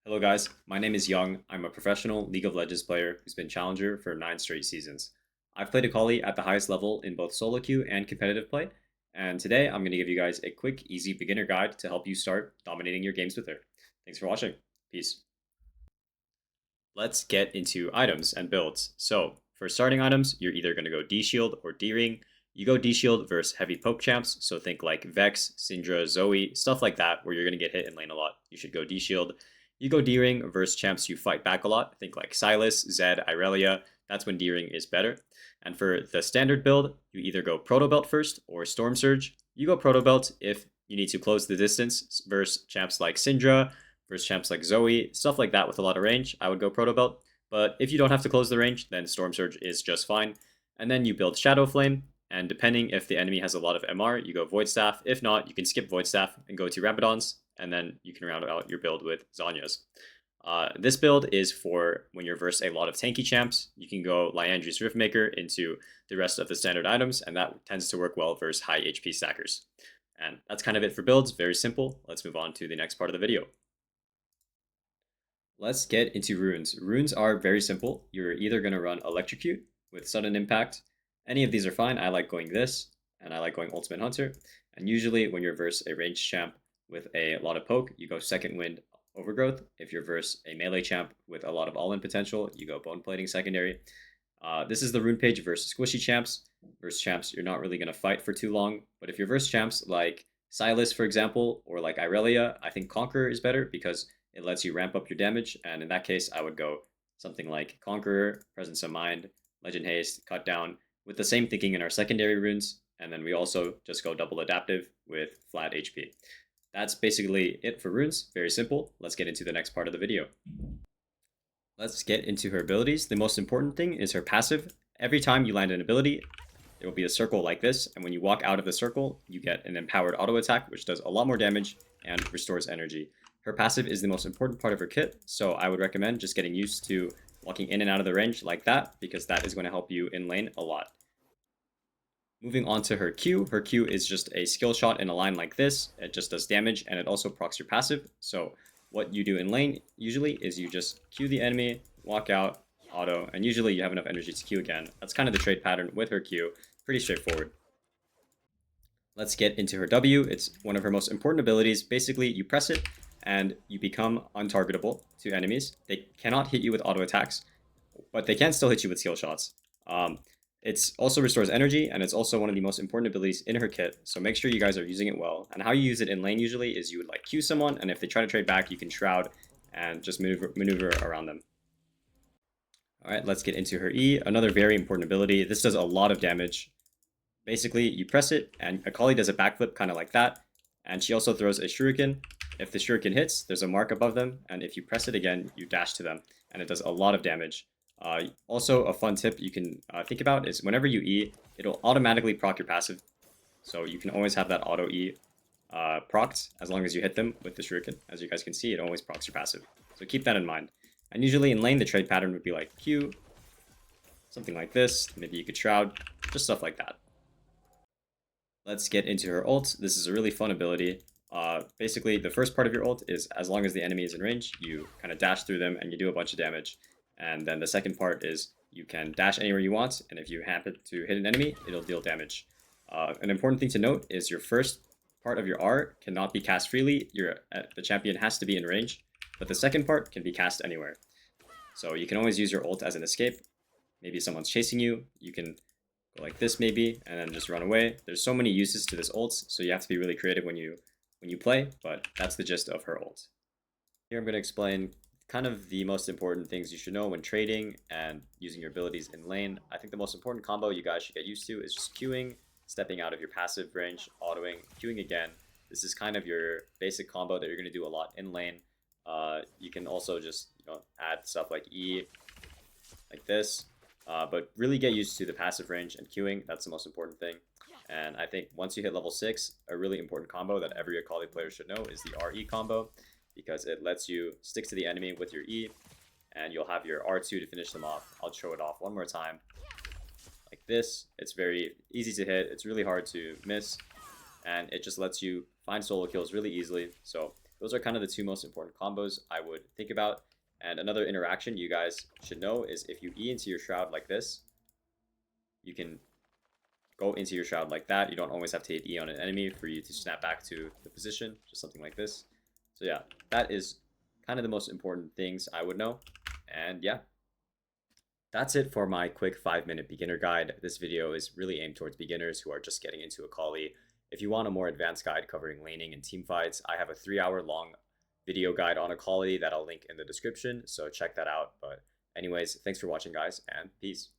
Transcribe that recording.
Hello guys, my name is Young. I'm a professional League of Legends player who's been challenger for 9 straight seasons. I've played Akali at the highest level in both solo queue and competitive play, and today I'm going to give you guys a quick, easy beginner guide to help you start dominating your games with her. Thanks for watching. Peace. Let's get into items and builds. So, for starting items, you're either going to go D-Shield or D-Ring. You go D-Shield versus heavy poke champs, so think like Vex, Syndra, Zoe, stuff like that, where you're going to get hit in lane a lot. You should go D-Shield. You go D-Ring versus champs you fight back a lot. Think like Sylas, Zed, Irelia. That's when D-Ring is better. And for the standard build, you either go Proto Belt first or Storm Surge. You go Proto Belt if you need to close the distance versus champs like Syndra, versus champs like Zoe, stuff like that with a lot of range. I would go Proto Belt. But if you don't have to close the range, then Storm Surge is just fine. And then you build Shadow Flame, and depending if the enemy has a lot of MR, you go Void Staff. If not, you can skip Void Staff and go to Rapidons, and then you can round out your build with Zhonya's. This build is for when you're versus a lot of tanky champs. You can go Liandry's Riftmaker into the rest of the standard items, and that tends to work well versus high HP stackers. And that's kind of it for builds, very simple. Let's move on to the next part of the video. Let's get into runes. Runes are very simple. You're either going to run Electrocute with Sudden Impact. Any of these are fine. I like going this, and I like going Ultimate Hunter. And usually when you're versus a ranged champ with a lot of poke, you go Second Wind Overgrowth. If you're versus a melee champ with a lot of all-in potential, you go Bone Plating Secondary. This is the rune page versus squishy champs. Versus champs you're not really going to fight for too long. But if you're versus champs like Sylas, for example, or like Irelia, I think Conqueror is better because it lets you ramp up your damage, and in that case, I would go something like Conqueror, Presence of Mind, Legend Haste, Cut Down, with the same thinking in our secondary runes, and then we also just go double adaptive with flat HP. That's basically it for runes, very simple. Let's get into the next part of the video. Let's get into her abilities. The most important thing is her passive. Every time you land an ability, there will be a circle like this, and when you walk out of the circle, you get an empowered auto attack, which does a lot more damage and restores energy. Her passive is the most important part of her kit, so I would recommend just getting used to walking in and out of the range like that, because that is going to help you in lane a lot. Moving on to her Q is just a skill shot in a line like this. It just does damage, and it also procs your passive. So what you do in lane usually is you just Q the enemy, walk out, auto, and usually you have enough energy to Q again. That's kind of the trade pattern with her Q. Pretty straightforward. Let's get into her W. It's one of her most important abilities. Basically, you press it, and you become untargetable to enemies. They cannot hit you with auto attacks, but they can still hit you with skill shots. It also restores energy, and it's also one of the most important abilities in her kit, so make sure you guys are using it well. And how you use it in lane usually is you would like Q someone, and if they try to trade back, you can Shroud and just maneuver around them. Alright, let's get into her E, another very important ability. This does a lot of damage. Basically, you press it, and Akali does a backflip kind of like that, and she also throws a shuriken. If the shuriken hits, there's a mark above them, and if you press it again, you dash to them, and it does a lot of damage. Also, a fun tip you can think about is whenever you E, it'll automatically proc your passive. So you can always have that auto E procced as long as you hit them with the shuriken. As you guys can see, it always procs your passive. So keep that in mind. And usually in lane, the trade pattern would be like Q, something like this. Maybe you could Shroud, just stuff like that. Let's get into her ult. This is a really fun ability. Basically, the first part of your ult is as long as the enemy is in range, you kind of dash through them and you do a bunch of damage. And then the second part is you can dash anywhere you want, and if you happen to hit an enemy, it'll deal damage. An important thing to note is your first part of your R cannot be cast freely. The champion has to be in range, but the second part can be cast anywhere. So you can always use your ult as an escape. Maybe someone's chasing you, you can go like this maybe, and then just run away. There's so many uses to this ult, so you have to be really creative when you play, but that's the gist of her ult. Here I'm going to explain kind of the most important things you should know when trading and using your abilities in lane. I think the most important combo you guys should get used to is just queuing, stepping out of your passive range, autoing, queuing again. This is kind of your basic combo that you're going to do a lot in lane. You can also just add stuff like E, like this, but really get used to the passive range and queuing. That's the most important thing. And I think once you hit level 6, a really important combo that every Akali player should know is the RE combo, because it lets you stick to the enemy with your E, and you'll have your R2 to finish them off. I'll show it off one more time. Like this. It's very easy to hit, it's really hard to miss, and it just lets you find solo kills really easily. So those are kind of the two most important combos I would think about. And another interaction you guys should know is if you E into your Shroud like this, you can go into your Shroud like that. You don't always have to hit E on an enemy for you to snap back to the position, just something like this. So yeah, that is kind of the most important things I would know. And yeah, that's it for my quick 5-minute beginner guide. This video is really aimed towards beginners who are just getting into Akali. If you want a more advanced guide covering laning and team fights, I have a 3-hour long video guide on Akali that I'll link in the description, so check that out. But anyways, thanks for watching, guys, and peace.